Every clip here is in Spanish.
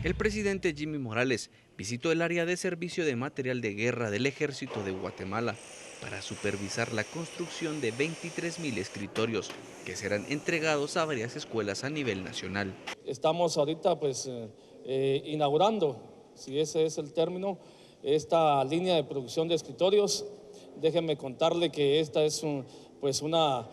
El presidente Jimmy Morales visitó el área de servicio de material de guerra del Ejército de Guatemala para supervisar la construcción de 23.000 escritorios que serán entregados a varias escuelas a nivel nacional. Estamos ahorita inaugurando, si ese es el término, esta línea de producción de escritorios. Déjenme contarle que esta es una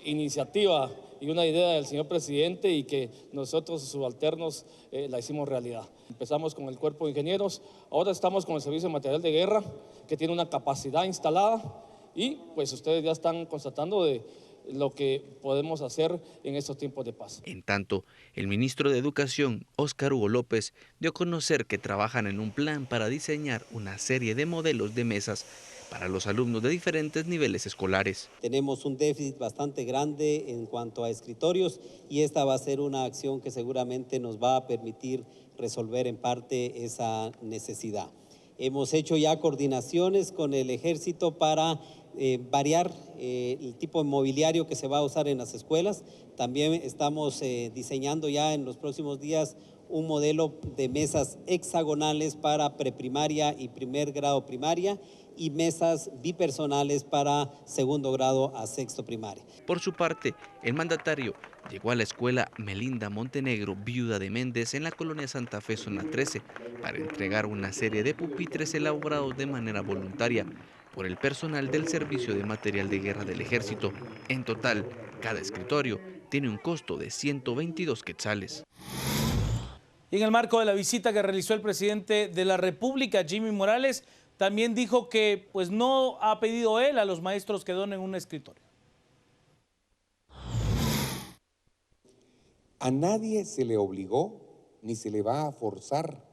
iniciativa y una idea del señor presidente y que nosotros, sus subalternos, la hicimos realidad. Empezamos con el cuerpo de ingenieros, ahora estamos con el servicio de material de guerra, que tiene una capacidad instalada y pues ustedes ya están constatando de lo que podemos hacer en estos tiempos de paz. En tanto, el ministro de Educación, Óscar Hugo López, dio a conocer que trabajan en un plan para diseñar una serie de modelos de mesas para los alumnos de diferentes niveles escolares. Tenemos un déficit bastante grande en cuanto a escritorios y esta va a ser una acción que seguramente nos va a permitir resolver en parte esa necesidad. Hemos hecho ya coordinaciones con el Ejército para variar el tipo de mobiliario que se va a usar en las escuelas. También estamos diseñando ya en los próximos días un modelo de mesas hexagonales para preprimaria y primer grado primaria y mesas bipersonales para segundo grado a sexto primaria. Por su parte, el mandatario llegó a la escuela Melinda Montenegro, viuda de Méndez, en la colonia Santa Fe, zona 13, para entregar una serie de pupitres elaborados de manera voluntaria por el personal del Servicio de Material de Guerra del Ejército. En total, cada escritorio tiene un costo de 122 quetzales. Y en el marco de la visita que realizó el presidente de la República, Jimmy Morales, también dijo que pues no ha pedido él a los maestros que donen un escritorio. A nadie se le obligó ni se le va a forzar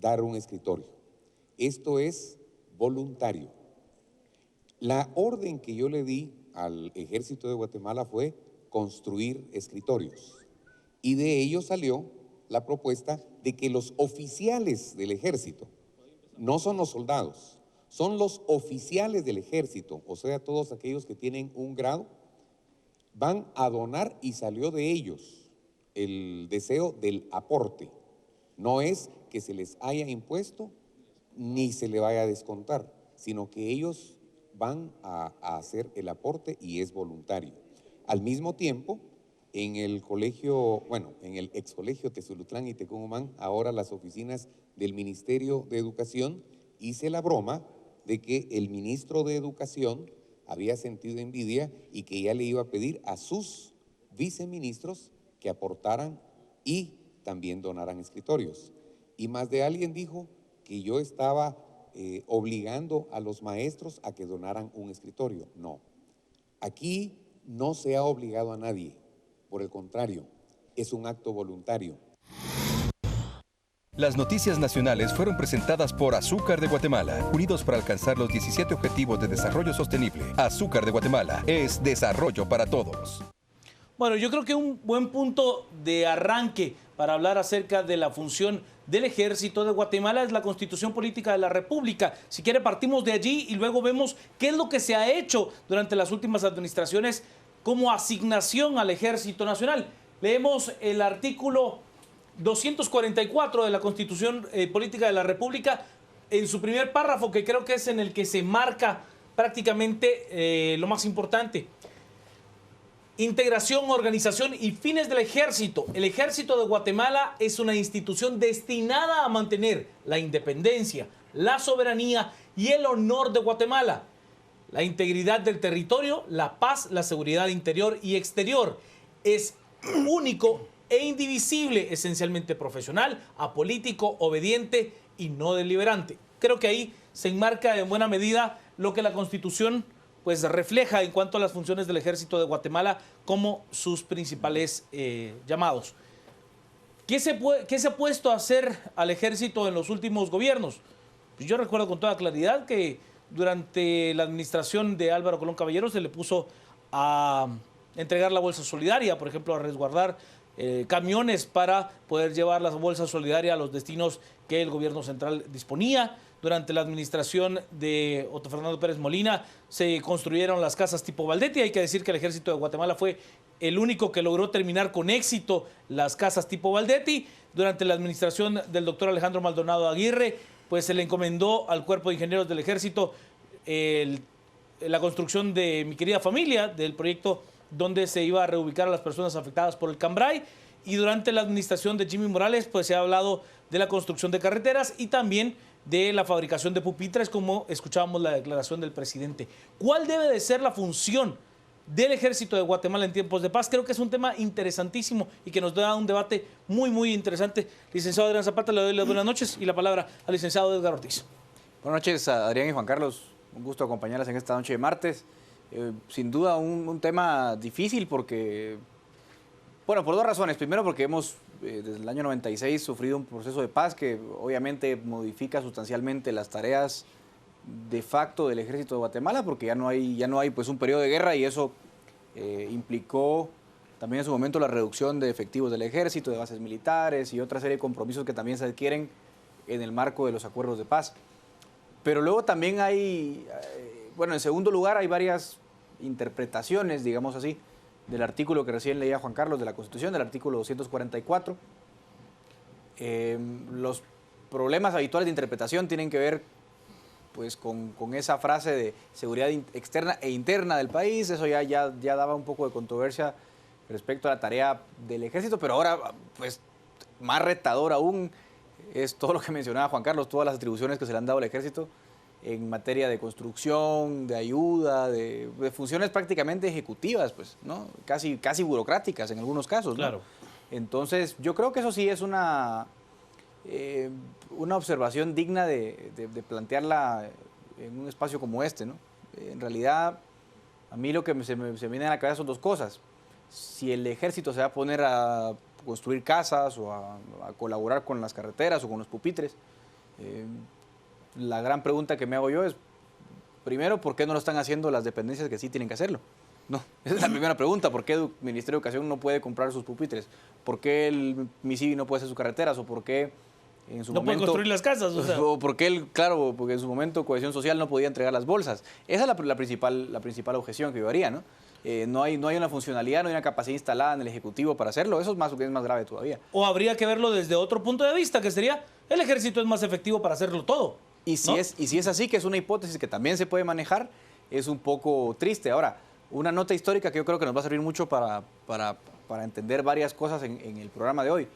dar un escritorio. Esto es voluntario. La orden que yo le di al Ejército de Guatemala fue construir escritorios. Y de ello salió la propuesta de que los oficiales del Ejército, no son los soldados, son los oficiales del Ejército, o sea, todos aquellos que tienen un grado, van a donar y salió de ellos el deseo del aporte. No es que se les haya impuesto ni se le vaya a descontar, sino que ellos van a hacer el aporte y es voluntario. Al mismo tiempo, en el colegio, en el ex colegio Tezulutlán y Tecumumán, ahora las oficinas del Ministerio de Educación, hice la broma de que el ministro de Educación había sentido envidia y que ya le iba a pedir a sus viceministros que aportaran y también donaran escritorios. Y más de alguien dijo que yo estaba obligando a los maestros a que donaran un escritorio. No, aquí no se ha obligado a nadie. Por el contrario, es un acto voluntario. Las noticias nacionales fueron presentadas por Azúcar de Guatemala, unidos para alcanzar los 17 Objetivos de Desarrollo Sostenible. Azúcar de Guatemala es desarrollo para todos. Bueno, yo creo que un buen punto de arranque para hablar acerca de la función del Ejército de Guatemala es la Constitución Política de la República. Si quiere, partimos de allí y luego vemos qué es lo que se ha hecho durante las últimas administraciones como asignación al Ejército Nacional. Leemos el artículo 244 de la Constitución Política de la República en su primer párrafo, que creo que es en el que se marca prácticamente lo más importante. Integración, organización y fines del Ejército. El Ejército de Guatemala es una institución destinada a mantener la independencia, la soberanía y el honor de Guatemala, la integridad del territorio, la paz, la seguridad interior y exterior. Es único e indivisible, esencialmente profesional, apolítico, obediente y no deliberante. Creo que ahí se enmarca en buena medida lo que la Constitución pues refleja en cuanto a las funciones del Ejército de Guatemala como sus principales llamados. ¿Qué se ha puesto a hacer al Ejército en los últimos gobiernos? Pues yo recuerdo con toda claridad que durante la administración de Álvaro Colón Caballero se le puso a entregar la bolsa solidaria, por ejemplo, a resguardar camiones para poder llevar la bolsa solidaria a los destinos que el gobierno central disponía. durante la administración de Otto Fernando Pérez Molina se construyeron las casas tipo Valdetti. Hay que decir que el Ejército de Guatemala fue el único que logró terminar con éxito las casas tipo Valdetti. Durante la administración del doctor Alejandro Maldonado Aguirre, pues se le encomendó al Cuerpo de Ingenieros del Ejército la construcción de Mi Querida Familia, del proyecto donde se iba a reubicar a las personas afectadas por el Cambrai. Y durante la administración de Jimmy Morales, pues se ha hablado de la construcción de carreteras y también de la fabricación de pupitres, como escuchábamos la declaración del presidente. ¿Cuál debe de ser la función del Ejército de Guatemala en tiempos de paz? Creo que es un tema interesantísimo y que nos da un debate muy interesante. Licenciado Adrián Zapata, le doy las buenas noches y la palabra al licenciado Edgar Ortiz. Buenas noches, Adrián y Juan Carlos. Un gusto acompañarles en esta noche de martes. Sin duda un tema difícil porque, bueno, por dos razones. Primero porque hemos, desde el año 96, sufrido un proceso de paz que obviamente modifica sustancialmente las tareas de facto del Ejército de Guatemala, porque ya no hay pues un periodo de guerra, y eso implicó también en su momento la reducción de efectivos del Ejército, de bases militares y otra serie de compromisos que también se adquieren en el marco de los acuerdos de paz. Pero luego también hay, bueno, en segundo lugar hay varias interpretaciones, digamos así, del artículo que recién leía Juan Carlos de la Constitución, del artículo 244. Los problemas habituales de interpretación tienen que ver pues con esa frase de seguridad externa e interna del país. Eso ya daba un poco de controversia respecto a la tarea del Ejército, pero ahora pues más retador aún es todo lo que mencionaba Juan Carlos, todas las atribuciones que se le han dado al Ejército en materia de construcción, de ayuda, de funciones prácticamente ejecutivas, pues, ¿no? Casi burocráticas en algunos casos, ¿no? Claro. Entonces, yo creo que eso sí es una observación digna de plantearla en un espacio como este, ¿no? En realidad, a mí lo que se me viene a la cabeza son dos cosas. Si el Ejército se va a poner a construir casas o a colaborar con las carreteras o con los pupitres, la gran pregunta que me hago yo es, primero, ¿por qué no lo están haciendo las dependencias que sí tienen que hacerlo? No, esa es la primera pregunta. ¿Por qué el Ministerio de Educación no puede comprar sus pupitres? ¿Por qué el MISIVI no puede hacer sus carreteras? ¿O por qué en su no momento... pueden construir las casas, o sea. O por qué, claro, porque en su momento Cohesión Social no podía entregar las bolsas. Esa es la principal objeción que yo haría, ¿no? No hay una funcionalidad, no hay una capacidad instalada en el Ejecutivo para hacerlo. Eso es más grave todavía. O habría que verlo desde otro punto de vista, que sería, el Ejército es más efectivo para hacerlo todo. Y si es así, que es una hipótesis que también se puede manejar, es un poco triste. Ahora, una nota histórica que yo creo que nos va a servir mucho para entender varias cosas en el programa de hoy.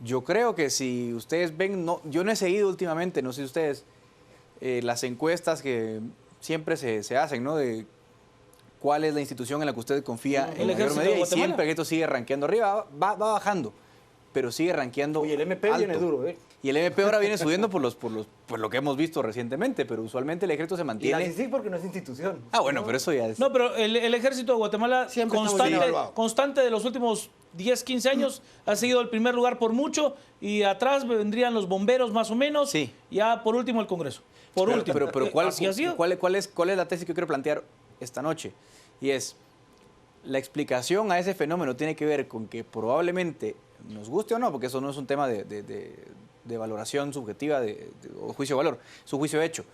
Yo creo que si ustedes ven, yo no he seguido últimamente, no sé si ustedes, las encuestas que siempre se hacen, ¿no? De cuál es la institución en la que usted confía en mayor medida, y siempre que esto sigue rankeando arriba, va bajando, pero sigue rankeando alto. Y el MP viene duro, ¿eh? Y el MP ahora viene subiendo por lo que hemos visto recientemente, pero usualmente el Ejército se mantiene... Y la CICIG porque no es institución. Ah, bueno, pero eso ya es... No, pero el Ejército de Guatemala, constante de los últimos 10, 15 años, ha seguido el primer lugar por mucho, y atrás vendrían los bomberos más o menos, sí. Ya por último el Congreso. Por último. Pero ¿cuál es la tesis que yo quiero plantear esta noche? Y es, la explicación a ese fenómeno tiene que ver con que probablemente, nos guste o no, porque eso no es un tema de valoración subjetiva o juicio de valor, es un juicio de hecho.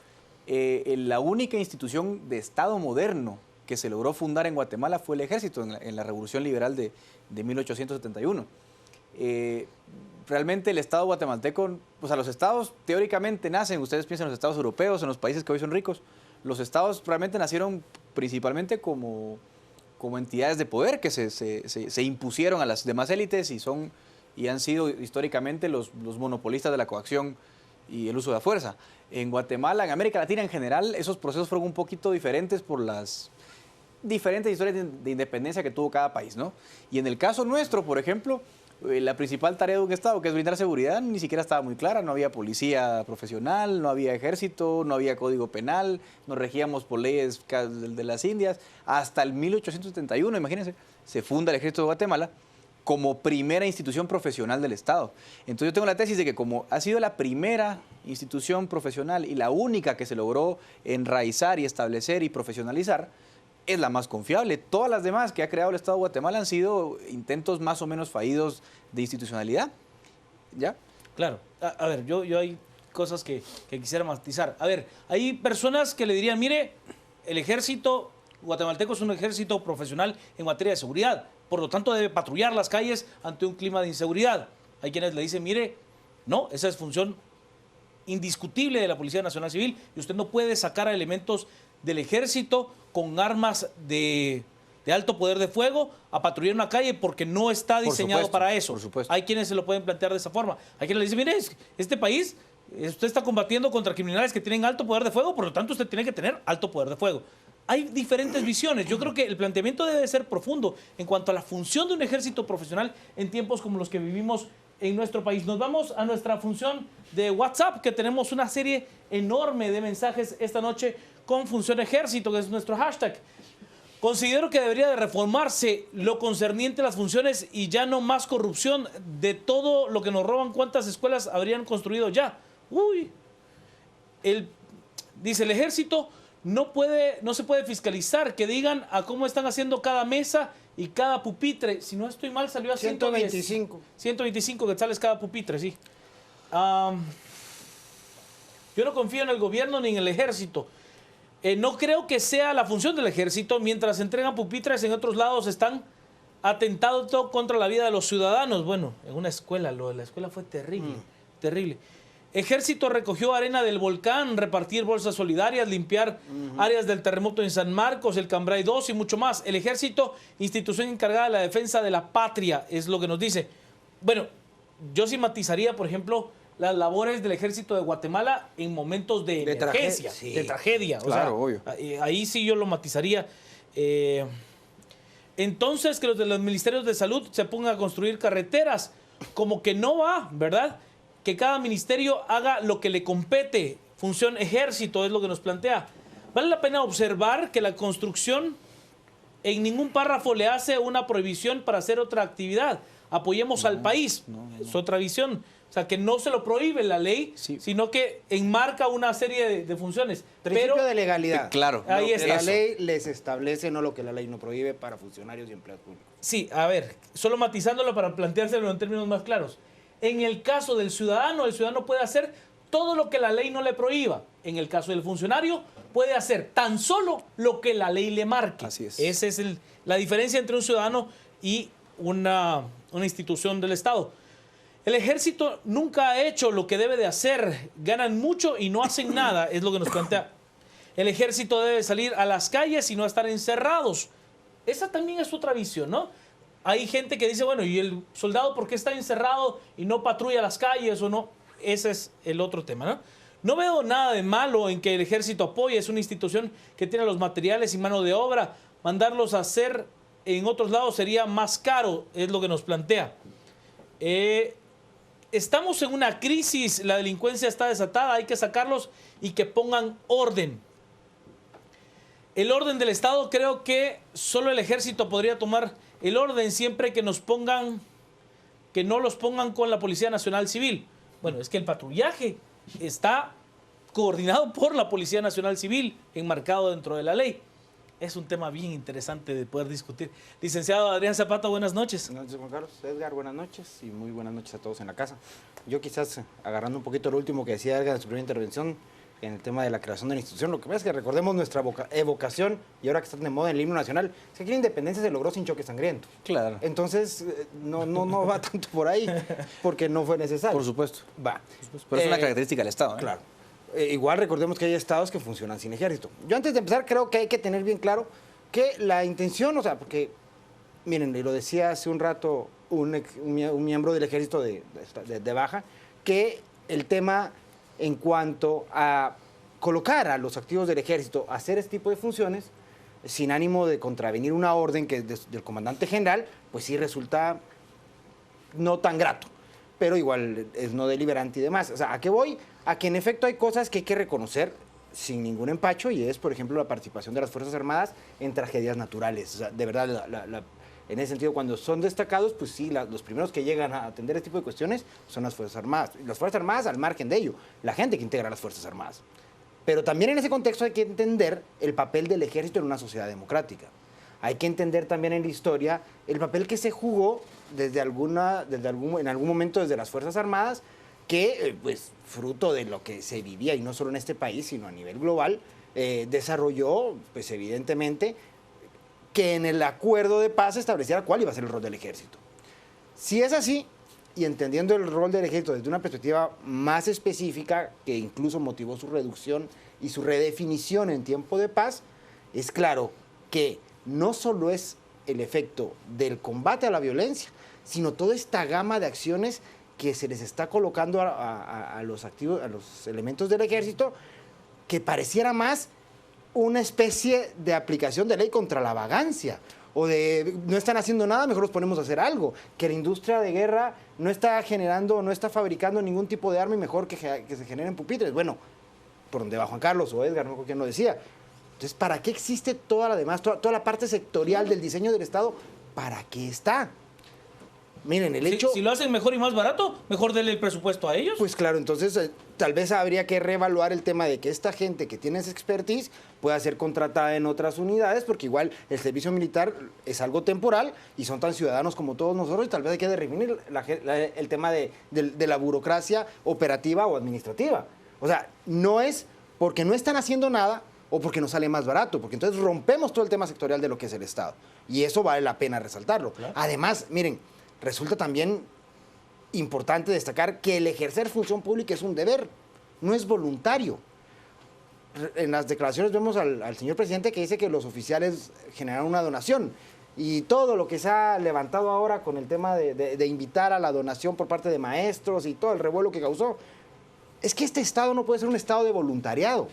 La única institución de Estado moderno que se logró fundar en Guatemala fue el Ejército en la Revolución Liberal de 1871. Realmente el Estado guatemalteco, o sea, los estados teóricamente nacen, ustedes piensan en los estados europeos, en los países que hoy son ricos, los estados realmente nacieron principalmente como entidades de poder que se impusieron a las demás élites y han sido históricamente los monopolistas de la coacción y el uso de la fuerza. En Guatemala, en América Latina en general, esos procesos fueron un poquito diferentes por las diferentes historias de independencia que tuvo cada país, ¿no? Y en el caso nuestro, por ejemplo, la principal tarea de un Estado, que es brindar seguridad, ni siquiera estaba muy clara. No había policía profesional, no había ejército, no había código penal, nos regíamos por leyes de las Indias. Hasta el 1871, imagínense, se funda el Ejército de Guatemala como primera institución profesional del Estado. Entonces yo tengo la tesis de que como ha sido la primera institución profesional y la única que se logró enraizar y establecer y profesionalizar, es la más confiable. Todas las demás que ha creado el Estado de Guatemala han sido intentos más o menos fallidos de institucionalidad. ¿Ya? Claro. A ver, yo ahí cosas que quisiera matizar. A ver, hay personas que le dirían, mire, el ejército guatemalteco es un ejército profesional en materia de seguridad, por lo tanto debe patrullar las calles ante un clima de inseguridad. Hay quienes le dicen, mire, no, esa es función indiscutible de la Policía Nacional Civil y usted no puede sacar a elementos del ejército con armas de alto poder de fuego a patrullar una calle porque no está diseñado supuesto, para eso. por supuesto. Hay quienes se lo pueden plantear de esa forma. Hay quienes le dicen, mire, este país, usted está combatiendo contra criminales que tienen alto poder de fuego, por lo tanto usted tiene que tener alto poder de fuego. Hay diferentes visiones. Yo creo que el planteamiento debe ser profundo en cuanto a la función de un ejército profesional en tiempos como los que vivimos en nuestro país. Nos vamos a nuestra función de WhatsApp, que tenemos una serie enorme de mensajes esta noche con función ejército, que es nuestro hashtag. Considero que debería de reformarse lo concerniente a las funciones y ya no más corrupción de todo lo que nos roban. ¿Cuántas escuelas habrían construido ya? Uy. Dice el ejército no se puede fiscalizar, que digan a cómo están haciendo cada mesa y cada pupitre. Si no estoy mal, salió a 125. 125 quetzales cada pupitre, sí. Yo no confío en el gobierno ni en el ejército. No creo que sea la función del ejército. Mientras entregan pupitres en otros lados, están atentando contra la vida de los ciudadanos. Bueno, en una escuela, lo de la escuela fue terrible, terrible. Ejército recogió arena del volcán, repartir bolsas solidarias, limpiar áreas del terremoto en San Marcos, el Cambrai 2 y mucho más. El ejército, institución encargada de la defensa de la patria, es lo que nos dice. Bueno, yo sí matizaría, por ejemplo, las labores del ejército de Guatemala en momentos de emergencia, de tragedia. Claro, obvio. Ahí sí yo lo matizaría. Entonces, que los de los ministerios de salud se pongan a construir carreteras, como que no va, ¿verdad? Que cada ministerio haga lo que le compete. Función ejército es lo que nos plantea. Vale la pena observar que la construcción en ningún párrafo le hace una prohibición para hacer otra actividad. Apoyemos al país. Es otra visión. O sea, que no se lo prohíbe la ley, sino que enmarca una serie de funciones. Principio de legalidad. Claro. Ahí está. La ley les establece, no lo que la ley no prohíbe para funcionarios y empleados públicos. Sí, a ver, solo matizándolo para planteárselo en términos más claros. En el caso del ciudadano, el ciudadano puede hacer todo lo que la ley no le prohíba. En el caso del funcionario, puede hacer tan solo lo que la ley le marque. Así es. Esa es la diferencia entre un ciudadano y una institución del Estado. El ejército nunca ha hecho lo que debe de hacer. Ganan mucho y no hacen nada, es lo que nos plantea. El ejército debe salir a las calles y no estar encerrados. Esa también es otra visión, ¿no? Hay gente que dice, bueno, ¿y el soldado por qué está encerrado y no patrulla las calles o no? Ese es el otro tema, ¿no? No veo nada de malo en que el ejército apoye. Es una institución que tiene los materiales y mano de obra. Mandarlos a hacer en otros lados sería más caro, es lo que nos plantea. Estamos en una crisis, la delincuencia está desatada, hay que sacarlos y que pongan orden. El orden del Estado, creo que solo el ejército podría tomar el orden siempre que nos pongan, que no los pongan con la Policía Nacional Civil. Bueno, es que el patrullaje está coordinado por la Policía Nacional Civil, enmarcado dentro de la ley. Es un tema bien interesante de poder discutir. Licenciado Adrián Zapata, buenas noches. Buenas noches, Juan Carlos. Edgar, buenas noches y muy buenas noches a todos en la casa. Yo quizás, agarrando un poquito lo último que decía Edgar en su primera intervención, en el tema de la creación de la institución, lo que pasa es que recordemos nuestra evocación, y ahora que está de moda en el himno nacional, es que aquí la independencia se logró sin choque sangriento. Claro. Entonces, no va tanto por ahí, porque no fue necesario. Por supuesto. Va. Pero es una característica del Estado. Claro. Igual recordemos que hay estados que funcionan sin ejército. Yo antes de empezar creo que hay que tener bien claro que la intención, o sea, porque, miren, y lo decía hace un rato un miembro del ejército de baja, que el tema en cuanto a colocar a los activos del ejército a hacer este tipo de funciones, sin ánimo de contravenir una orden que es del comandante general, pues sí resulta no tan grato, pero igual es no deliberante y demás. O sea, ¿a qué voy? A que en efecto hay cosas que hay que reconocer sin ningún empacho, y es, por ejemplo, la participación de las Fuerzas Armadas en tragedias naturales. O sea, de verdad, en ese sentido, cuando son destacados, pues sí, los primeros que llegan a atender este tipo de cuestiones son las Fuerzas Armadas. Las Fuerzas Armadas al margen de ello, la gente que integra las Fuerzas Armadas. Pero también en ese contexto hay que entender el papel del ejército en una sociedad democrática. Hay que entender también en la historia el papel que se jugó en algún momento desde las Fuerzas Armadas que, pues, fruto de lo que se vivía, y no solo en este país, sino a nivel global, desarrolló, pues, evidentemente, que en el acuerdo de paz se estableciera cuál iba a ser el rol del ejército. Si es así, y entendiendo el rol del ejército desde una perspectiva más específica, que incluso motivó su reducción y su redefinición en tiempo de paz, es claro que no solo es el efecto del combate a la violencia, sino toda esta gama de acciones que se les está colocando a los elementos del ejército, que pareciera más una especie de aplicación de ley contra la vagancia, o de no están haciendo nada, mejor los ponemos a hacer algo, que la industria de guerra no está generando, no está fabricando ningún tipo de arma y mejor que se generen pupitres. Bueno, por donde va Juan Carlos o Edgar, no sé quién lo decía. Entonces, ¿para qué existe toda la demás, toda la parte sectorial del diseño del Estado? ¿Para qué está? Miren, el hecho... Si lo hacen mejor y más barato, mejor denle el presupuesto a ellos. Pues claro, entonces tal vez habría que reevaluar el tema de que esta gente que tiene esa expertise pueda ser contratada en otras unidades, porque igual el servicio militar es algo temporal y son tan ciudadanos como todos nosotros, y tal vez hay que definir el tema de la burocracia operativa o administrativa. O sea, no es porque no están haciendo nada o porque nos sale más barato, porque entonces rompemos todo el tema sectorial de lo que es el Estado. Y eso vale la pena resaltarlo. Claro. Además, miren, resulta también importante destacar que el ejercer función pública es un deber, no es voluntario. En las declaraciones vemos al señor presidente que dice que los oficiales generaron una donación. Y todo lo que se ha levantado ahora con el tema de invitar a la donación por parte de maestros y todo el revuelo que causó, es que este Estado no puede ser un Estado de voluntariado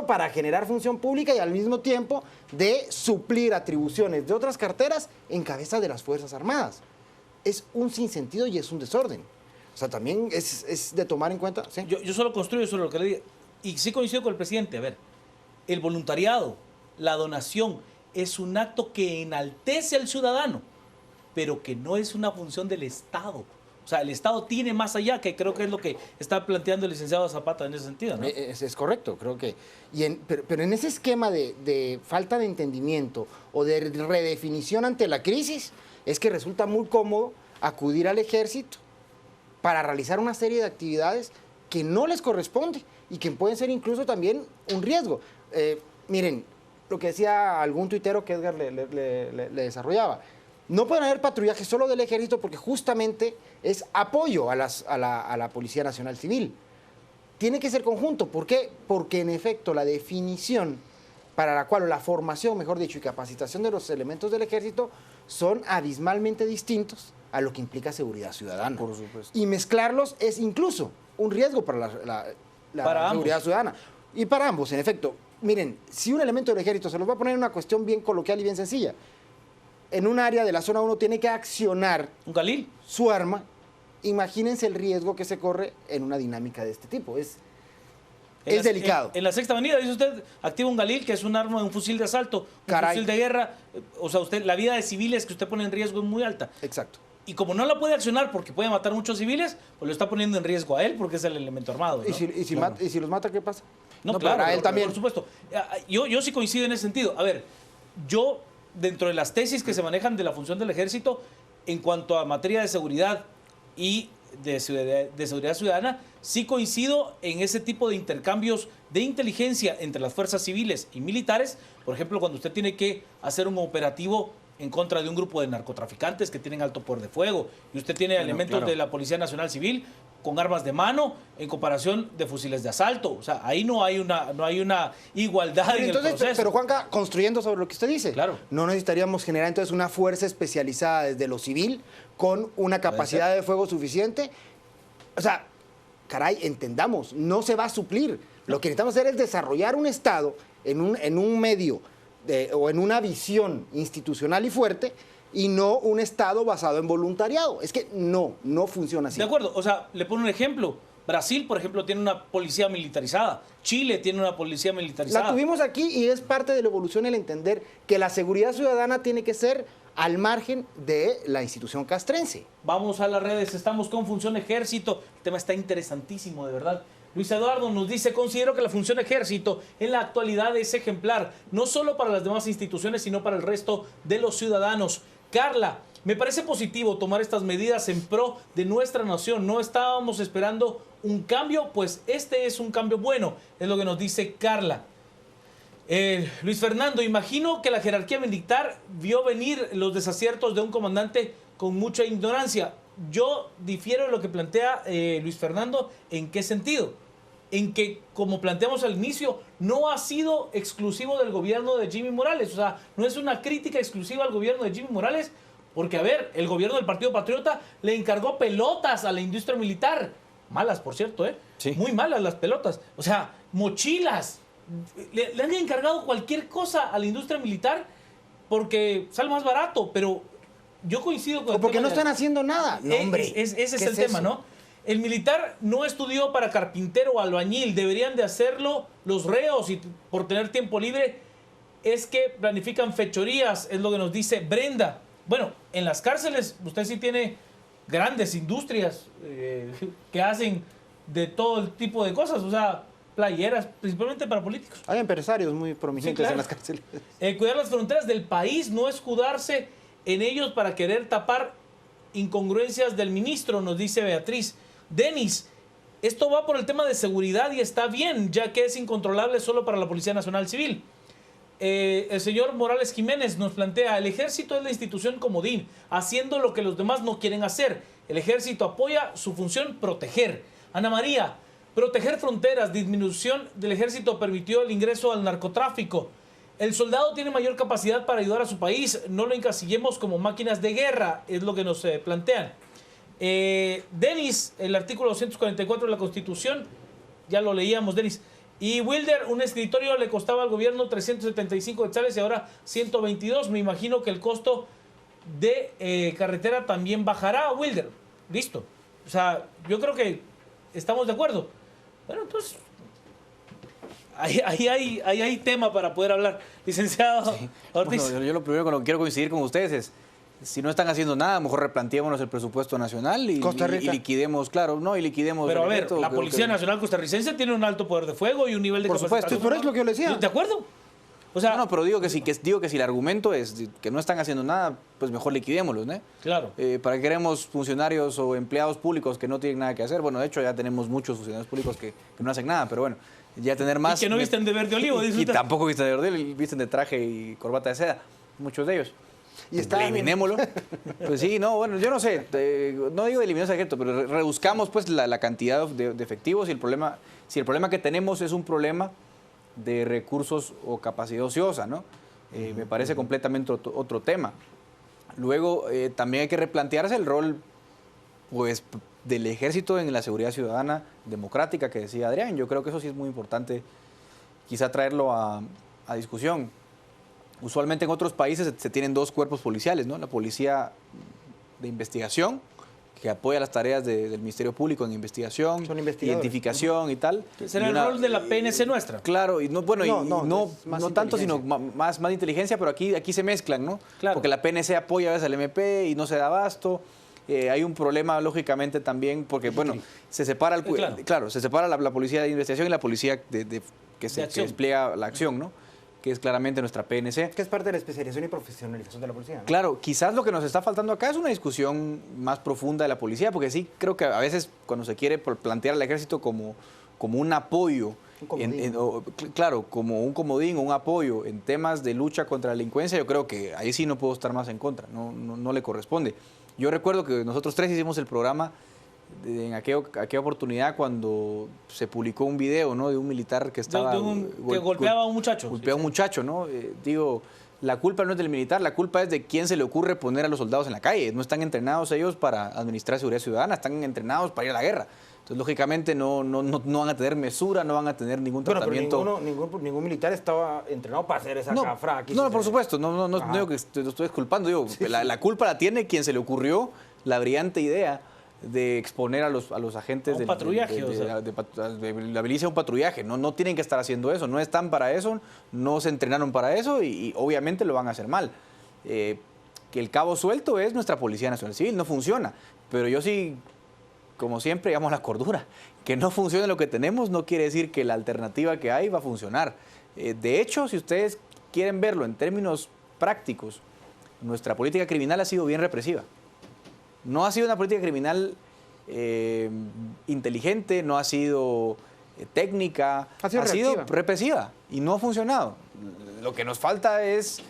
para generar función pública y al mismo tiempo de suplir atribuciones de otras carteras en cabeza de las Fuerzas Armadas. Es un sinsentido y es un desorden. O sea, también es de tomar en cuenta. ¿Sí? Yo solo construyo sobre lo que le digo. Y sí coincido con el presidente. A ver, el voluntariado, la donación, es un acto que enaltece al ciudadano, pero que no es una función del Estado. O sea, el Estado tiene más allá, que creo que es lo que está planteando el licenciado Zapata en ese sentido, ¿no? Es correcto, creo que... Pero en ese esquema de falta de entendimiento o de redefinición ante la crisis, es que resulta muy cómodo acudir al ejército para realizar una serie de actividades que no les corresponde y que pueden ser incluso también un riesgo. Miren, lo que decía algún tuitero que Edgar le desarrollaba. No pueden haber patrullajes solo del ejército porque justamente es apoyo a la Policía Nacional Civil. Tiene que ser conjunto. ¿Por qué? Porque en efecto la definición para la cual, o la formación, mejor dicho, y capacitación de los elementos del ejército son abismalmente distintos a lo que implica seguridad ciudadana. Por supuesto. Y mezclarlos es incluso un riesgo para la seguridad ciudadana. Y para ambos, en efecto. Miren, si un elemento del ejército, se los voy a poner en una cuestión bien coloquial y bien sencilla, en un área de la zona 1 tiene que accionar un Galil, su arma, imagínense el riesgo que se corre en una dinámica de este tipo. Es delicado. En la Sexta Avenida, dice usted, activa un Galil, que es un arma, un fusil de asalto, un fusil de guerra. O sea, la vida de civiles que usted pone en riesgo es muy alta. Exacto. Y como no la puede accionar porque puede matar muchos civiles, pues lo está poniendo en riesgo a él porque es el elemento armado, ¿no? ¿Y si los mata, qué pasa? No, claro, a él también. Por supuesto. Yo sí coincido en ese sentido. A ver, yo, dentro de las tesis que se manejan de la función del ejército, en cuanto a materia de seguridad y de seguridad ciudadana, sí coincido en ese tipo de intercambios de inteligencia entre las fuerzas civiles y militares. Por ejemplo, cuando usted tiene que hacer un operativo en contra de un grupo de narcotraficantes que tienen alto poder de fuego, y usted tiene elementos de la Policía Nacional Civil con armas de mano en comparación de fusiles de asalto. O sea, ahí no hay una igualdad en el proceso. Pero Juanca, construyendo sobre lo que usted dice, claro, no necesitaríamos generar entonces una fuerza especializada desde lo civil con una capacidad de fuego suficiente. O sea, caray, entendamos, no se va a suplir. Lo que necesitamos hacer es desarrollar un Estado en un medio o en una visión institucional y fuerte, y no un Estado basado en voluntariado. Es que no funciona así. De acuerdo, o sea, le pongo un ejemplo. Brasil, por ejemplo, tiene una policía militarizada. Chile tiene una policía militarizada. La tuvimos aquí y es parte de la evolución el entender que la seguridad ciudadana tiene que ser al margen de la institución castrense. Vamos a las redes, estamos con Función Ejército. El tema está interesantísimo, de verdad. Luis Eduardo nos dice: considero que la función ejército en la actualidad es ejemplar, no solo para las demás instituciones, sino para el resto de los ciudadanos. Carla Me parece positivo tomar estas medidas en pro de nuestra nación. No estábamos esperando un cambio, pues este es un cambio bueno, es lo que nos dice Carla. Luis Fernando, imagino que la jerarquía militar vio venir los desaciertos de un comandante con mucha ignorancia. Yo difiero de lo que plantea Luis Fernando. ¿En qué sentido? En que, como planteamos al inicio, no ha sido exclusivo del gobierno de Jimmy Morales. O sea, no es una crítica exclusiva al gobierno de Jimmy Morales, porque, a ver, el gobierno del Partido Patriota le encargó pelotas a la industria militar. Malas, por cierto, ¿eh? Sí. Muy malas las pelotas. O sea, mochilas. Le han encargado cualquier cosa a la industria militar porque sale más barato, pero yo coincido con O porque no están haciendo nada. No, hombre. Ese es ¿Qué el tema, eso? ¿no? El militar no estudió para carpintero o albañil, deberían de hacerlo los reos y por tener tiempo libre es que planifican fechorías, es lo que nos dice Brenda. Bueno, en las cárceles usted sí tiene grandes industrias que hacen de todo el tipo de cosas, o sea, playeras, principalmente para políticos. Hay empresarios muy prominentes Sí, claro. en las cárceles. Cuidar las fronteras del país, no escudarse en ellos para querer tapar incongruencias del ministro, nos dice Beatriz. Denis, esto va por el tema de seguridad y está bien, ya que es incontrolable solo para la Policía Nacional Civil. El señor Morales Jiménez nos plantea, el ejército es la institución comodín, haciendo lo que los demás no quieren hacer. El ejército apoya su función proteger. Ana María, proteger fronteras, disminución del ejército permitió el ingreso al narcotráfico. El soldado tiene mayor capacidad para ayudar a su país, no lo encasillemos como máquinas de guerra, es lo que nos plantean. Denis, el artículo 244 de la Constitución, ya lo leíamos, Denis. Y Wilder, un escritorio le costaba al gobierno 375 quetzales y ahora 122. Me imagino que el costo de carretera también bajará, Wilder. Listo. O sea, yo creo que estamos de acuerdo. Bueno, entonces, ahí hay tema para poder hablar. Licenciado Ortiz. Bueno, yo lo primero con lo que quiero coincidir con ustedes es, si no están haciendo nada, mejor replanteémonos el presupuesto nacional y liquidemos, claro, no, y liquidemos. Pero a ver, decreto, la creo Policía que... Nacional Costarricense tiene un alto poder de fuego y un nivel de Por supuesto. capacitación. Por eso es lo que yo le decía. ¿De acuerdo? O sea, No, pero digo que si el argumento es que no están haciendo nada, pues mejor liquidémoslos, ¿no? claro. ¿Para qué queremos funcionarios o empleados públicos que no tienen nada que hacer? Bueno, de hecho ya tenemos muchos funcionarios públicos que no hacen nada, pero bueno, ya tener más... Y que no visten de verde olivo, dice Y usted. tampoco visten de verde olivo, visten de traje y corbata de seda, muchos de ellos. Y está eliminémoslo. Pues sí, no, bueno, yo no sé, no digo de eliminar ese ejército, pero reduzcamos pues la cantidad de efectivos y el problema, si el problema que tenemos es un problema de recursos o capacidad ociosa, ¿no? Me parece completamente otro tema. Luego, también hay que replantearse el rol, pues, del ejército en la seguridad ciudadana democrática que decía Adrián. Yo creo que eso sí es muy importante, quizá traerlo a discusión. Usualmente en otros países se tienen dos cuerpos policiales, ¿no? La policía de investigación, que apoya las tareas del Ministerio Público en investigación, Son investigadores. Identificación y tal. Será Y el rol de la PNC nuestra. Claro, y no, bueno, No, es más no tanto, sino inteligencia. más inteligencia, pero aquí se mezclan, ¿no? Claro. Porque la PNC apoya a veces al MP y no se da abasto. Hay un problema, lógicamente, también, porque, bueno, se separa se separa la policía de investigación y la policía que despliega la acción, ¿no? Que es claramente nuestra PNC. Que es parte de la especialización y profesionalización de la policía, ¿no? Claro, quizás lo que nos está faltando acá es una discusión más profunda de la policía, porque sí creo que a veces cuando se quiere plantear al ejército como un apoyo, Un comodín. claro, como un comodín o un apoyo en temas de lucha contra la delincuencia, yo creo que ahí sí no puedo estar más en contra, no le corresponde. Yo recuerdo que nosotros tres hicimos el programa en aquella oportunidad cuando se publicó un video, ¿no? De un militar que estaba... que golpeaba a un muchacho. Golpeaba a un muchacho, ¿no? Digo, la culpa no es del militar, la culpa es de quién se le ocurre poner a los soldados en la calle. No están entrenados ellos para administrar seguridad ciudadana, están entrenados para ir a la guerra. Entonces, lógicamente, no van a tener mesura, no van a tener ningún Bueno, tratamiento... pero ningún militar estaba entrenado para hacer esa cafra. No, por supuesto, no digo que lo estoy disculpando, digo, la culpa la tiene quien se le ocurrió la brillante idea de exponer a los agentes un patrullaje, de la milicia a un patrullaje. No tienen que estar haciendo eso, no están para eso, no se entrenaron para eso y obviamente lo van a hacer mal. Que el cabo suelto es nuestra Policía Nacional Civil, no funciona. Pero yo sí, como siempre, digamos la cordura. Que no funcione lo que tenemos no quiere decir que la alternativa que hay va a funcionar. De hecho, si ustedes quieren verlo en términos prácticos, nuestra política criminal ha sido bien represiva. No ha sido una política criminal inteligente, no ha sido técnica, Ha sido represiva y no ha funcionado. Lo que nos falta es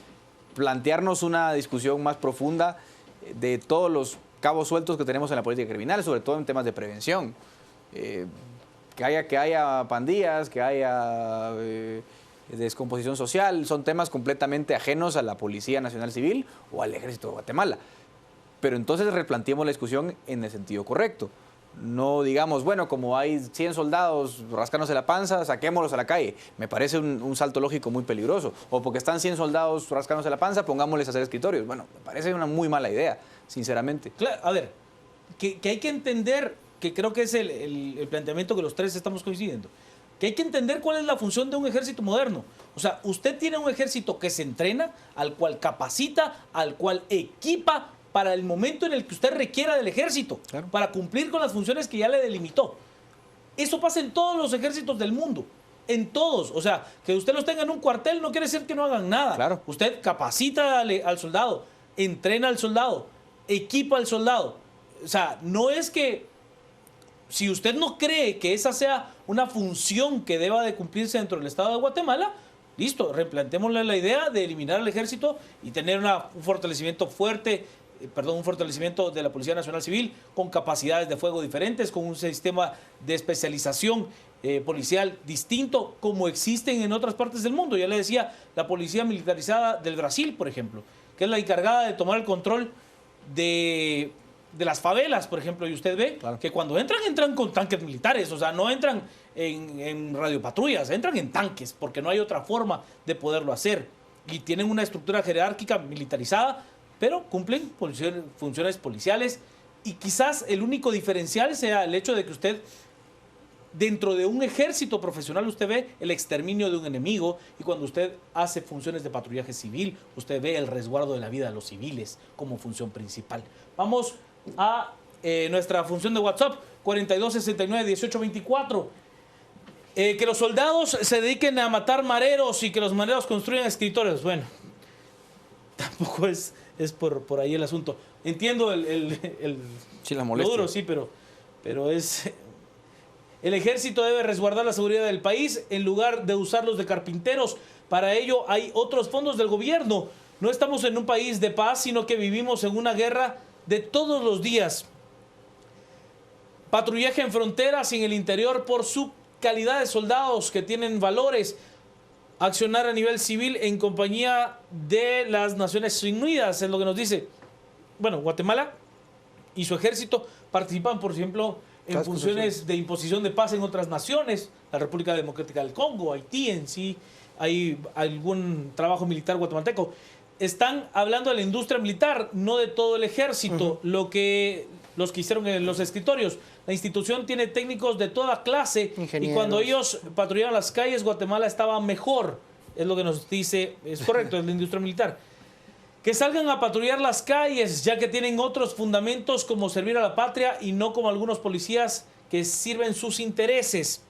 plantearnos una discusión más profunda de todos los cabos sueltos que tenemos en la política criminal, sobre todo en temas de prevención. Que haya pandillas, que haya descomposición social, son temas completamente ajenos a la Policía Nacional Civil o al Ejército de Guatemala. Pero entonces replanteemos la discusión en el sentido correcto. No digamos, bueno, como hay 100 soldados rascándose la panza, saquémoslos a la calle. Me parece un salto lógico muy peligroso. O porque están 100 soldados rascándose la panza, pongámosles a hacer escritorios. Bueno, me parece una muy mala idea, sinceramente. Claro, a ver, que hay que entender, que creo que es el planteamiento que los tres estamos coincidiendo, que hay que entender cuál es la función de un ejército moderno. O sea, usted tiene un ejército que se entrena, al cual capacita, al cual equipa para el momento en el que usted requiera del ejército, Claro. para cumplir con las funciones que ya le delimitó. Eso pasa en todos los ejércitos del mundo, en todos. O sea, que usted los tenga en un cuartel no quiere decir que no hagan nada. Claro. Usted capacita al soldado, entrena al soldado, equipa al soldado. O sea, no es que si usted no cree que esa sea una función que deba de cumplirse dentro del Estado de Guatemala, listo, replantémosle la idea de eliminar al ejército y tener un fortalecimiento un fortalecimiento de la Policía Nacional Civil con capacidades de fuego diferentes, con un sistema de especialización policial distinto como existen en otras partes del mundo. Ya le decía, la policía militarizada del Brasil, por ejemplo, que es la encargada de tomar el control de las favelas, por ejemplo, y usted ve que cuando entran con tanques militares, o sea, no entran en radiopatrullas, entran en tanques, porque no hay otra forma de poderlo hacer. Y tienen una estructura jerárquica militarizada, pero cumplen funciones policiales. Y quizás el único diferencial sea el hecho de que usted, dentro de un ejército profesional, usted ve el exterminio de un enemigo, y cuando usted hace funciones de patrullaje civil, usted ve el resguardo de la vida de los civiles como función principal. Vamos a nuestra función de WhatsApp, 4269-1824. Que los soldados se dediquen a matar mareros y que los mareros construyan escritorios. Bueno, tampoco es por ahí el asunto. Entiendo Sí, la lo molestia. duro, sí, pero es... El ejército debe resguardar la seguridad del país en lugar de usarlos de carpinteros. Para ello hay otros fondos del gobierno. No estamos en un país de paz, sino que vivimos en una guerra de todos los días. Patrullaje en fronteras y en el interior por su calidad de soldados que tienen valores. Accionar a nivel civil en compañía de las Naciones Unidas, es lo que nos dice. Bueno, Guatemala y su ejército participan, por ejemplo, en funciones de imposición de paz en otras naciones, la República Democrática del Congo, Haití en sí, hay algún trabajo militar guatemalteco. Están hablando de la industria militar, no de todo el ejército, los que hicieron en los escritorios. La institución tiene técnicos de toda clase y cuando ellos patrullaban las calles, Guatemala estaba mejor, es lo que nos dice, es correcto, es la industria militar. Que salgan a patrullar las calles, ya que tienen otros fundamentos como servir a la patria y no como algunos policías que sirven sus intereses.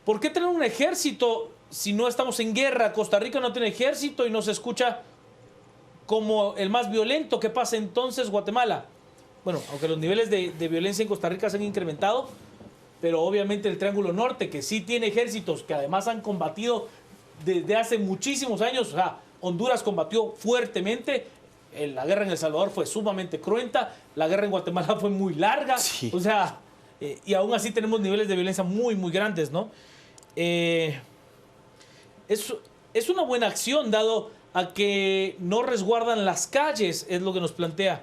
¿Por qué tener un ejército si no estamos en guerra? Costa Rica no tiene ejército y no se escucha como el más violento. ¿Qué pasa entonces Guatemala? Bueno, aunque los niveles de violencia en Costa Rica se han incrementado, pero obviamente el Triángulo Norte, que sí tiene ejércitos que además han combatido desde hace muchísimos años, o sea, Honduras combatió fuertemente, la guerra en El Salvador fue sumamente cruenta, la guerra en Guatemala fue muy larga, Sí. O sea, y aún así tenemos niveles de violencia muy, muy grandes, ¿no? Es una buena acción, dado a que no resguardan las calles, es lo que nos plantea.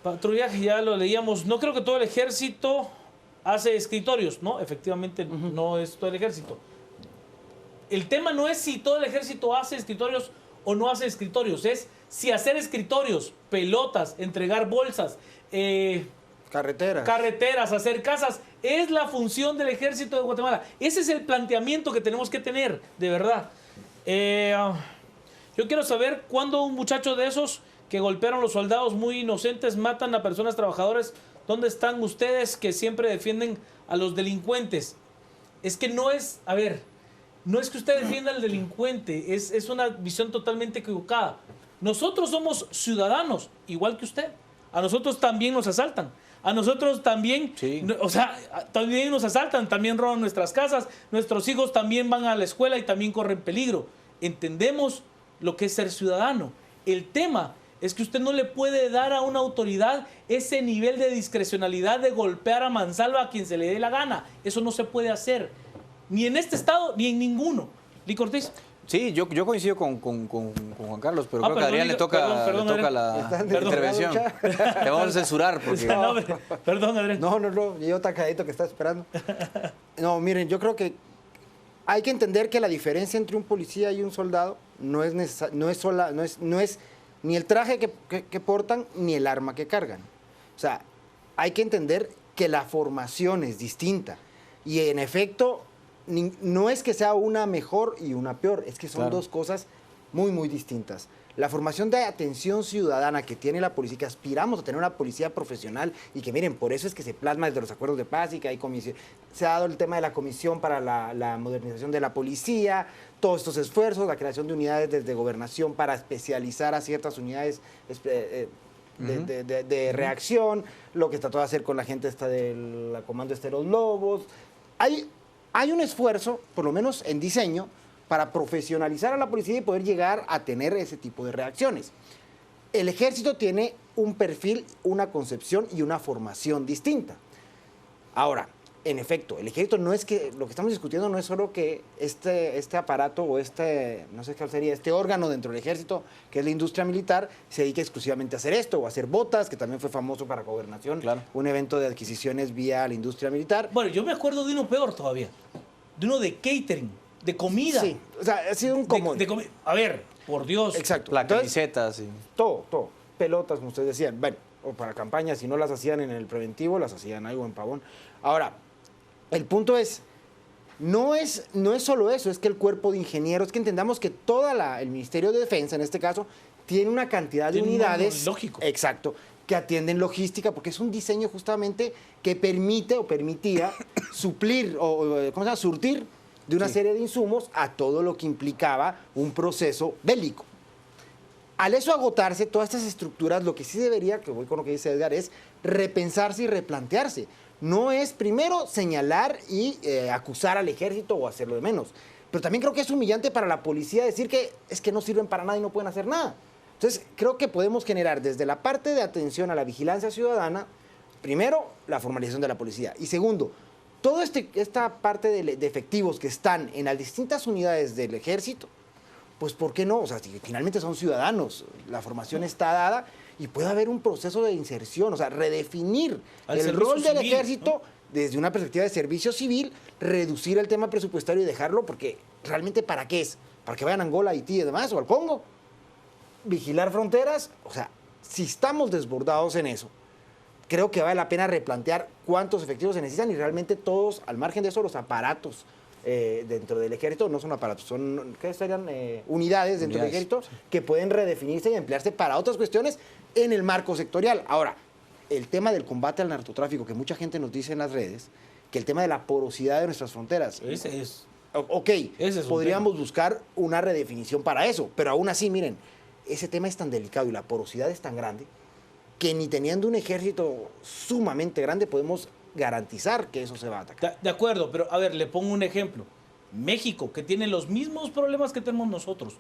Patrullaje, ya lo leíamos. No creo que todo el ejército hace escritorios, ¿no? Efectivamente, no es todo el ejército. El tema no es si todo el ejército hace escritorios o no hace escritorios, es si hacer escritorios, pelotas, entregar bolsas, carreteras, hacer casas, es la función del ejército de Guatemala. Ese es el planteamiento que tenemos que tener, de verdad. Yo quiero saber cuándo un muchacho de esos que golpearon a los soldados muy inocentes matan a personas trabajadoras. ¿Dónde están ustedes que siempre defienden a los delincuentes? Es que no es, no es que usted defienda al delincuente, es una visión totalmente equivocada. Nosotros somos ciudadanos, igual que usted. A nosotros también nos asaltan. A nosotros también, Sí. o sea, también nos asaltan, también roban nuestras casas. Nuestros hijos también van a la escuela y también corren peligro. Entendemos lo que es ser ciudadano. El tema es que usted no le puede dar a una autoridad ese nivel de discrecionalidad de golpear a mansalva a quien se le dé la gana. Eso no se puede hacer, ni en este estado, ni en ninguno. Lic Ortiz. Sí, yo coincido con Juan Carlos, pero creo que a perdón, Adrián le Lic, toca, perdón, le toca Adrián. la Están intervención. desbordados, Te vamos a censurar porque... No, hombre, perdón, Adrián. No, yo tan calladito que está esperando. No, miren, yo creo que hay que entender que la diferencia entre un policía y un soldado no es ni el traje que portan ni el arma que cargan. O sea, hay que entender que la formación es distinta. Y en efecto, no es que sea una mejor y una peor, es que son Claro. dos cosas muy, muy distintas. La formación de atención ciudadana que tiene la policía, que aspiramos a tener una policía profesional y que miren, por eso es que se plasma desde los acuerdos de paz y que hay comisión. Se ha dado el tema de la comisión para la modernización de la policía, todos estos esfuerzos, la creación de unidades desde gobernación para especializar a ciertas unidades de reacción, lo que trató de hacer con la gente esta del comando de los Lobos. Hay un esfuerzo, por lo menos en diseño, para profesionalizar a la policía y poder llegar a tener ese tipo de reacciones. El ejército tiene un perfil, una concepción y una formación distinta. Ahora, en efecto, el ejército no es que, lo que estamos discutiendo no es solo que este aparato o no sé qué sería, este órgano dentro del ejército, que es la industria militar, se dedique exclusivamente a hacer esto o a hacer botas, que también fue famoso para gobernación, Claro. un evento de adquisiciones vía la industria militar. Bueno, yo me acuerdo de uno peor todavía, de uno de catering, de comida. Sí, o sea, ha sido un común. A ver, por Dios. Exacto. La Entonces, camiseta, sí. todo. Pelotas, como ustedes decían. Bueno, o para campañas, si no las hacían en el preventivo, las hacían algo en Pavón. Ahora, el punto es, no es solo eso, es que el cuerpo de ingenieros, que entendamos que el Ministerio de Defensa, en este caso, tiene una cantidad de Tiene un unidades. lógico. Exacto. Que atienden logística, porque es un diseño justamente que permite o permitía suplir o ¿cómo se llama? Surtir de una serie de insumos a todo lo que implicaba un proceso bélico. Al eso agotarse, todas estas estructuras, lo que sí debería, que voy con lo que dice Edgar, es repensarse y replantearse. No es primero señalar y acusar al ejército o hacerlo de menos. Pero también creo que es humillante para la policía decir que es que no sirven para nada y no pueden hacer nada. Entonces, creo que podemos generar desde la parte de atención a la vigilancia ciudadana, primero, la formalización de la policía. Y segundo, toda esta parte de efectivos que están en las distintas unidades del ejército, pues ¿por qué no? O sea, si finalmente son ciudadanos, la formación está dada y puede haber un proceso de inserción, o sea, redefinir Al el servicio rol del civil, ejército ¿no? desde una perspectiva de servicio civil, reducir el tema presupuestario y dejarlo porque realmente ¿para qué es? ¿Para que vayan a Angola, Haití y demás o al Congo? Vigilar fronteras, o sea, si estamos desbordados en eso, creo que vale la pena replantear cuántos efectivos se necesitan y realmente todos, al margen de eso, los aparatos dentro del ejército no son aparatos, son ¿qué serían? Unidades dentro del ejército que pueden redefinirse y emplearse para otras cuestiones en el marco sectorial. Ahora, el tema del combate al narcotráfico, que mucha gente nos dice en las redes, que el tema de la porosidad de nuestras fronteras. Ese es. Ok, Ese es un podríamos buscar una redefinición para eso, pero aún así, miren, ese tema es tan delicado y la porosidad es tan grande que ni teniendo un ejército sumamente grande podemos garantizar que eso se va a atacar. De acuerdo, pero a ver, le pongo un ejemplo. México, que tiene los mismos problemas que tenemos nosotros,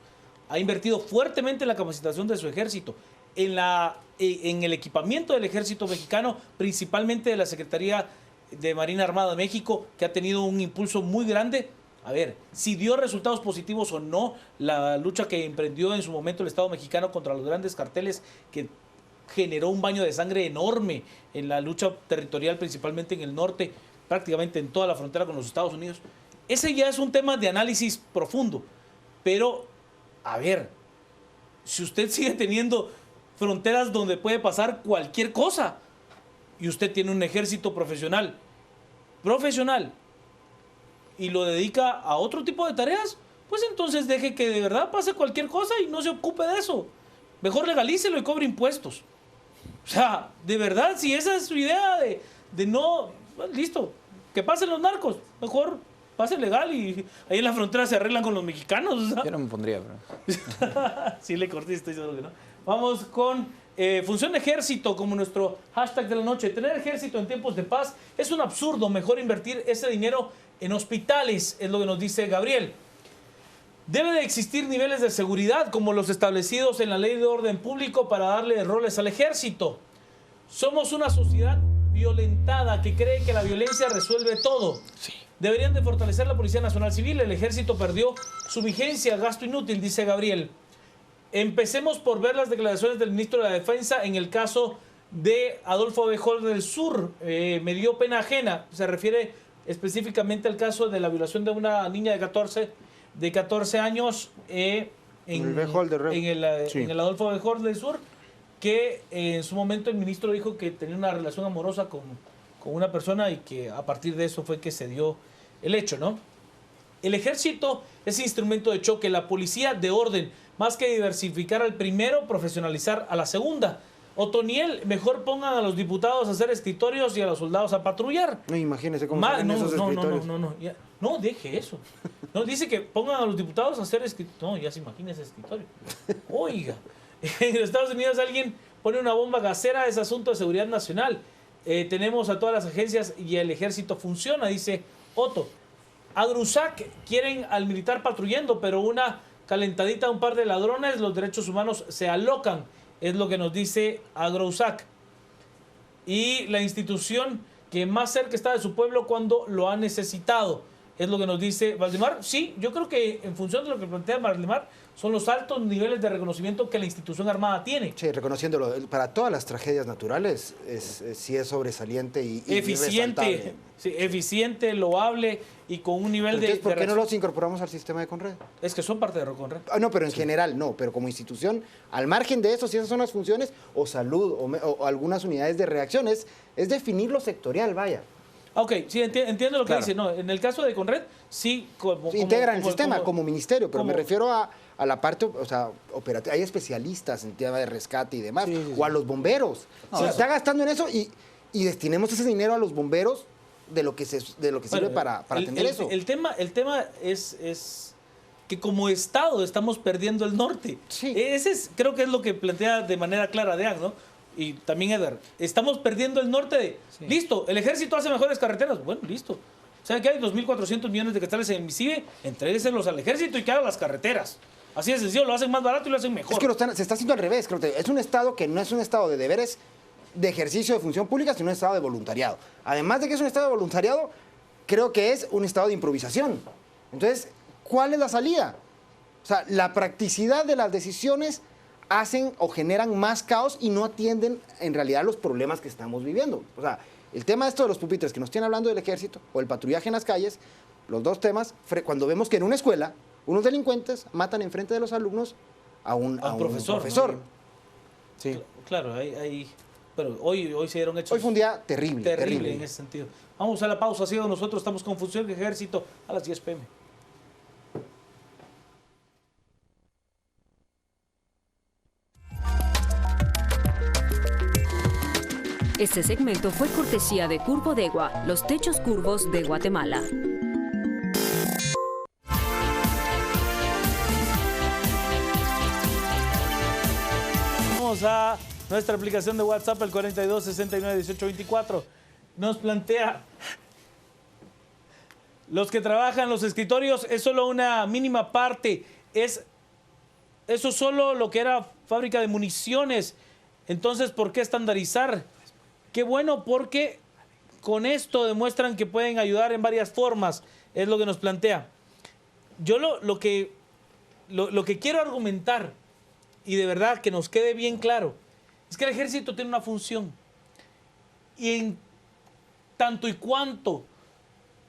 ha invertido fuertemente en la capacitación de su ejército, en el equipamiento del ejército mexicano, principalmente de la Secretaría de Marina Armada de México, que ha tenido un impulso muy grande. A ver, si dio resultados positivos o no la lucha que emprendió en su momento el Estado mexicano contra los grandes carteles, que generó un baño de sangre enorme en la lucha territorial, principalmente en el norte, prácticamente en toda la frontera con los Estados Unidos. Ese ya es un tema de análisis profundo. Pero, a ver, si usted sigue teniendo fronteras donde puede pasar cualquier cosa y usted tiene un ejército profesional, y lo dedica a otro tipo de tareas, pues entonces deje que de verdad pase cualquier cosa y no se ocupe de eso. Mejor legalícelo y cobre impuestos. O sea, de verdad, si esa es su idea de no, bueno, listo, que pasen los narcos, mejor pase legal y ahí en la frontera se arreglan con los mexicanos. ¿No? Yo no me pondría, pero... Sí, le corté, estoy seguro que no. Vamos con función de ejército como nuestro hashtag de la noche. Tener ejército en tiempos de paz es un absurdo. Mejor invertir ese dinero en hospitales, es lo que nos dice Gabriel. Debe de existir niveles de seguridad como los establecidos en la Ley de Orden Público para darle roles al ejército. Somos una sociedad violentada que cree que la violencia resuelve todo. Sí. Deberían de fortalecer la Policía Nacional Civil. El ejército perdió su vigencia, gasto inútil, dice Gabriel. Empecemos por ver las declaraciones del ministro de la Defensa en el caso de Adolfo Abejol del Sur. Me dio pena ajena. Se refiere específicamente al caso de la violación de una niña de 14 años en el Adolfo Abejol del Sur, que en su momento el ministro dijo que tenía una relación amorosa con una persona y que a partir de eso fue que se dio el hecho, ¿no? El ejército es instrumento de choque, la policía de orden, más que diversificar al primero, profesionalizar a la segunda. Otoniel, mejor pongan a los diputados a hacer escritorios y a los soldados a patrullar. No, imagínese cómo son esos escritorios. No, deje eso. No, dice que pongan a los diputados a hacer escritorios. No, ya se imagina ese escritorio. Oiga, en los Estados Unidos alguien pone una bomba casera, es asunto de seguridad nacional. Tenemos a todas las agencias y el ejército funciona, dice Otto. Agrusac, quieren al militar patrullando, pero una calentadita a un par de ladrones, los derechos humanos se alocan. Es lo que nos dice Agrusac. Y la institución que más cerca está de su pueblo cuando lo ha necesitado. Es lo que nos dice Valdemar. Sí, yo creo que en función de lo que plantea Valdemar, son los altos niveles de reconocimiento que la institución armada tiene. Sí, reconociéndolo. Para todas las tragedias naturales sí es sobresaliente y eficiente. Sí, eficiente, loable y con un nivel entonces, ¿por qué no los incorporamos al sistema de Conred? Es que son parte de Conred. No, pero en general no, pero como institución, al margen de eso, si esas son las funciones, o salud, o algunas unidades de reacciones, es definir lo sectorial, vaya. Ok, sí, entiendo lo que dice. No, en el caso de Conred, sí. Integran el sistema como ministerio, pero me refiero a la parte, o sea, operativa. Hay especialistas en tema de rescate y demás, o a los bomberos. Se está gastando en eso y destinemos ese dinero a los bomberos de lo que sirve para atender eso. El tema es que como Estado estamos perdiendo el norte. Sí. Creo que es lo que plantea de manera clara Dean, ¿no? Y también Eder. Estamos perdiendo el norte de... Sí. Listo, el ejército hace mejores carreteras. Bueno, listo. ¿Saben que hay 2.400 millones de quetzales en MICIBE? Entrégueselos al ejército y que hagan las carreteras. Así de sencillo, lo hacen más barato y lo hacen mejor. Es que se está haciendo al revés, creo que es un Estado que no es un Estado de deberes de ejercicio de función pública, sino un Estado de voluntariado. Además de que es un Estado de voluntariado, creo que es un Estado de improvisación. Entonces, ¿cuál es la salida? O sea, la practicidad de las decisiones hacen o generan más caos y no atienden en realidad los problemas que estamos viviendo. O sea, el tema de los pupitres que nos tienen hablando del ejército o el patrullaje en las calles, los dos temas, cuando vemos que en una escuela unos delincuentes matan enfrente de los alumnos a un profesor. ¿No? Sí. Claro, pero hoy se dieron hechos. Hoy fue un día terrible en ese sentido. Vamos a la pausa, así nosotros estamos con Función de Ejército a las 10 p.m. Este segmento fue cortesía de Curvodegua, los techos curvos de Guatemala. Vamos a nuestra aplicación de WhatsApp, el 42 69 18 24. Nos plantea, los que trabajan los escritorios es solo una mínima parte. Eso solo lo que era fábrica de municiones. Entonces, ¿por qué estandarizar? Qué bueno, porque con esto demuestran que pueden ayudar en varias formas, es lo que nos plantea. Yo lo que quiero argumentar, y de verdad que nos quede bien claro, es que el ejército tiene una función. Y en tanto y cuanto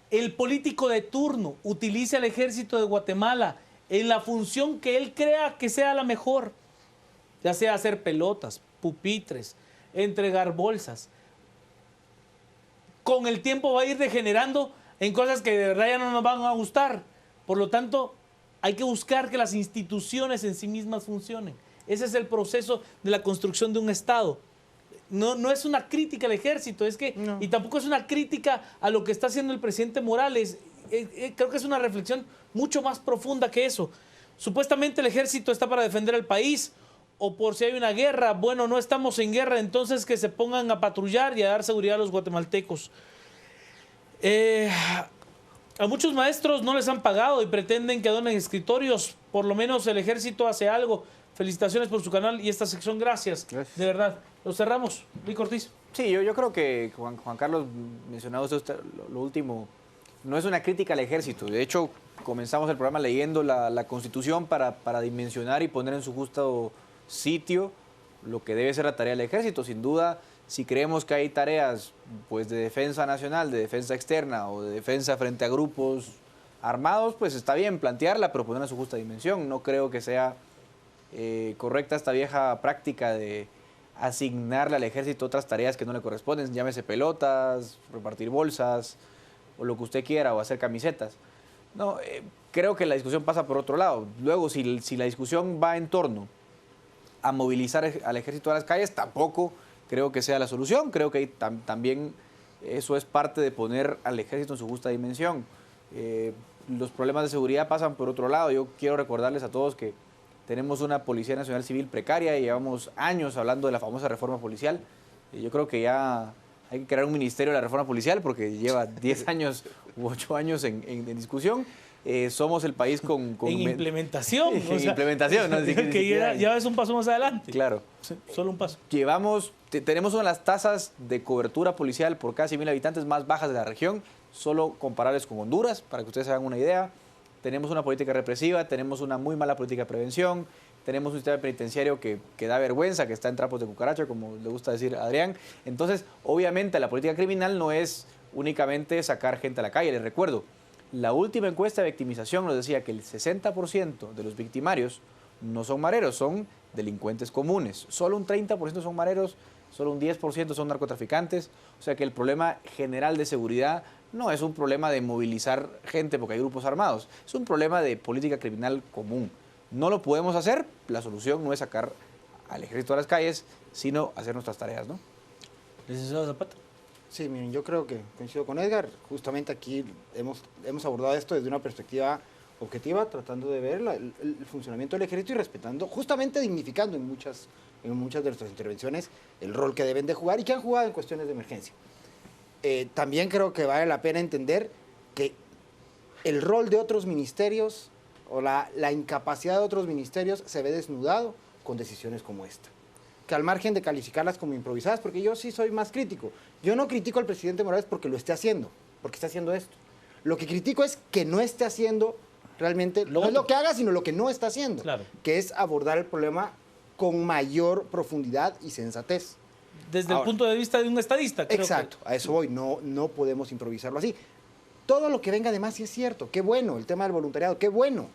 el político de turno utilice al ejército de Guatemala en la función que él crea que sea la mejor, ya sea hacer pelotas, pupitres, entregar bolsas, con el tiempo va a ir degenerando en cosas que de verdad ya no nos van a gustar. Por lo tanto, hay que buscar que las instituciones en sí mismas funcionen. Ese es el proceso de la construcción de un Estado. No es una crítica al ejército, y tampoco es una crítica a lo que está haciendo el presidente Morales, creo que es una reflexión mucho más profunda que eso. Supuestamente el ejército está para defender al país o por si hay una guerra. Bueno, no estamos en guerra, entonces que se pongan a patrullar y a dar seguridad a los guatemaltecos. A muchos maestros no les han pagado y pretenden que donen escritorios. Por lo menos el ejército hace algo. Felicitaciones por su canal y esta sección. Gracias. De verdad. Lo cerramos. Rico Ortiz. Sí, yo creo que Juan Carlos mencionado usted lo último. No es una crítica al ejército. De hecho, comenzamos el programa leyendo la Constitución para dimensionar y poner en su justo sitio lo que debe ser la tarea del ejército. Sin duda, si creemos que hay tareas pues, de defensa nacional, de defensa externa o de defensa frente a grupos armados, pues está bien plantearla, pero ponerla en su justa dimensión. No creo que sea correcta esta vieja práctica de asignarle al ejército otras tareas que no le corresponden, llámese pelotas, repartir bolsas o lo que usted quiera, o hacer camisetas. No, creo que la discusión pasa por otro lado. Luego, si la discusión va en torno a movilizar al ejército a las calles, tampoco creo que sea la solución. Creo que también eso es parte de poner al ejército en su justa dimensión. Los problemas de seguridad pasan por otro lado. Yo quiero recordarles a todos que tenemos una Policía Nacional Civil precaria y llevamos años hablando de la famosa reforma policial. Yo creo que ya hay que crear un ministerio de la reforma policial porque lleva 10 años u 8 años en discusión. Somos el país con en implementación. En implementación, ¿no? Que ya es un paso más adelante. Claro. Solo un paso. Tenemos una de las tasas de cobertura policial por cada 100.000 habitantes más bajas de la región, solo comparables con Honduras, para que ustedes se hagan una idea. Tenemos una política represiva, tenemos una muy mala política de prevención, tenemos un sistema penitenciario que da vergüenza, que está en trapos de cucaracha, como le gusta decir a Adrián. Entonces, obviamente, la política criminal no es únicamente sacar gente a la calle. Les recuerdo, la última encuesta de victimización nos decía que el 60% de los victimarios no son mareros, son delincuentes comunes. Solo un 30% son mareros, solo un 10% son narcotraficantes. O sea que el problema general de seguridad no es un problema de movilizar gente porque hay grupos armados, es un problema de política criminal común. No lo podemos hacer, la solución no es sacar al ejército a las calles, sino hacer nuestras tareas, ¿no? Licenciado Zapata. Sí, miren, yo creo que coincido con Edgar. Justamente aquí hemos abordado esto desde una perspectiva objetiva, tratando de ver el funcionamiento del ejército y respetando, justamente dignificando en muchas de nuestras intervenciones el rol que deben de jugar y que han jugado en cuestiones de emergencia. También creo que vale la pena entender que el rol de otros ministerios o la incapacidad de otros ministerios se ve desnudado con decisiones como esta. Que al margen de calificarlas como improvisadas, porque yo sí soy más crítico. Yo no critico al presidente Morales porque lo esté haciendo, porque está haciendo esto. Lo que critico es que no esté haciendo realmente, no es lo que haga, sino lo que no está haciendo, claro, que es abordar el problema con mayor profundidad y sensatez. Desde el punto de vista de un estadista. Creo exacto, a eso voy, no podemos improvisarlo así. Todo lo que venga de más sí es cierto, qué bueno, el tema del voluntariado, qué bueno,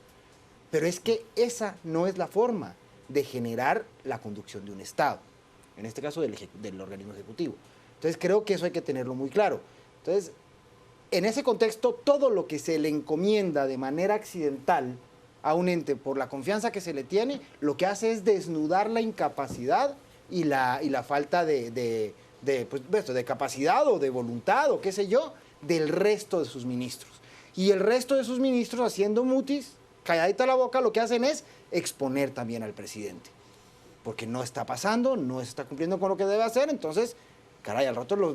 pero es que esa no es la forma de generar la conducción de un Estado, en este caso del organismo ejecutivo. Entonces creo que eso hay que tenerlo muy claro. Entonces, en ese contexto, todo lo que se le encomienda de manera accidental a un ente por la confianza que se le tiene, lo que hace es desnudar la incapacidad y la falta de capacidad o de voluntad o qué sé yo, del resto de sus ministros. Y el resto de sus ministros haciendo mutis, calladita la boca, lo que hacen es exponer también al presidente. Porque no está pasando, no está cumpliendo con lo que debe hacer, entonces, caray, al rato los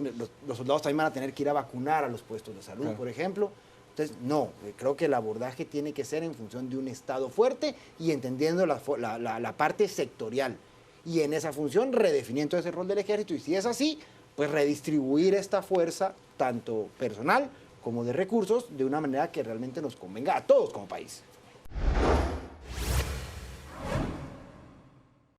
soldados también van a tener que ir a vacunar a los puestos de salud, por ejemplo. Entonces, no, creo que el abordaje tiene que ser en función de un Estado fuerte y entendiendo la parte sectorial. Y en esa función, redefiniendo ese rol del ejército. Y si es así, pues redistribuir esta fuerza, tanto personal como de recursos, de una manera que realmente nos convenga a todos como país.